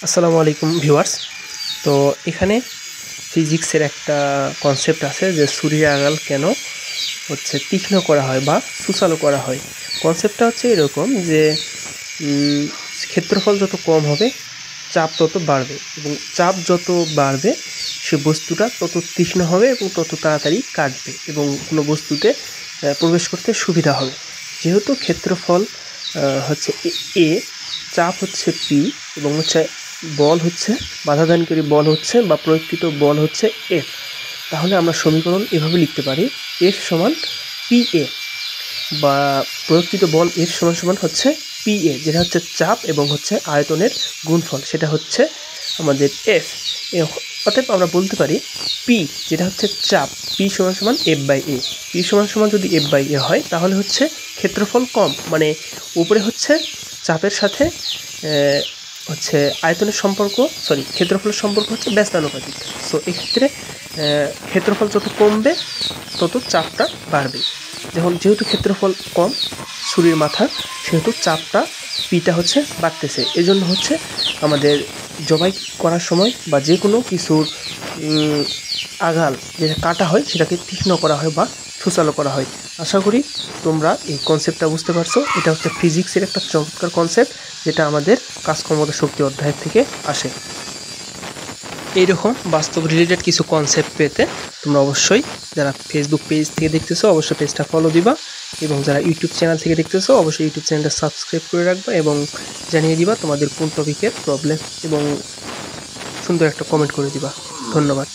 আসসালামু আলাইকুম ভিউয়ার্স। তো এখানে ফিজিক্সের একটা কনসেপ্ট আছে যে ছুরির আগাল কেন তীক্ষ্ণ করা হয় বা সুচালো করা হয়। কনসেপ্টটা হচ্ছে এরকম যে ক্ষেত্রফল যত কম হবে চাপ তত বাড়বে, এবং চাপ যত বাড়বে সে বস্তুটা তত তীক্ষ্ণ হবে এবং তত তাড়াতাড়ি কাটবে এবং কোনো বস্তুতে প্রবেশ করতে সুবিধা হবে। যেহেতু ক্ষেত্রফল হচ্ছে এ, চাপ হচ্ছে পি, এবং বল হচ্ছে বাধাদানকারী বল হচ্ছে বা প্রয়োগকৃত বল হচ্ছে এফ, তাহলে আমরা সমীকরণ এভাবে লিখতে পারি এফ সমান পি এ, বা প্রয়োগকৃত বল এফ সমান সমান হচ্ছে পি এ, যেটা হচ্ছে চাপ এবং হচ্ছে আয়তনের গুণফল, সেটা হচ্ছে আমাদের এফ। অতএব আমরা বলতে পারি পি, যেটা হচ্ছে চাপ, পি সমান সমান এফ বাই এ। পি সমান সমান যদি এফ বাই এ হয় তাহলে হচ্ছে ক্ষেত্রফল কম, মানে উপরে হচ্ছে চাপের সাথে আয়তনের সম্পর্ক, ক্ষেত্রফলের সম্পর্ক হচ্ছে ব্যস্তানুপাতিক। সো এক্ষেত্রে ক্ষেত্রফল যত কমবে তত চাপটা বাড়বে। যেহেতু ক্ষেত্রফল কম ছুরির মাথার, সেহেতু চাপটা পিটা বাড়তেছে। এজন্য আমাদের জবাই করার সময় বা যে কোনো কিছুর আগাল যেটা কাটা হয় সেটাকে তীক্ষ্ণ করা হয় বা সুচালো করা হয়। আশা করি তোমরা এই কনসেপ্টটা বুঝতে পারছো। এটা হচ্ছে ফিজিক্সের একটা চমৎকার কনসেপ্ট, যেটা আমাদের কাজক্ষমতা শক্তি অধ্যায়ের থেকে আসে। এইরকম বাস্তব রিলেটেড কিছু কনসেপ্ট পেতে তোমরা অবশ্যই যারা ফেসবুক পেজ থেকে দেখতেছো অবশ্যই পেজটা ফলো দিবা, এবং যারা ইউটিউব চ্যানেল থেকে দেখতেছো অবশ্যই ইউটিউব চ্যানেলটা সাবস্ক্রাইব করে রাখবা এবং জানিয়ে দিবা তোমাদের কোন টপিকের প্রবলেম, এবং সুন্দর একটা কমেন্ট করে দিবা। ধন্যবাদ।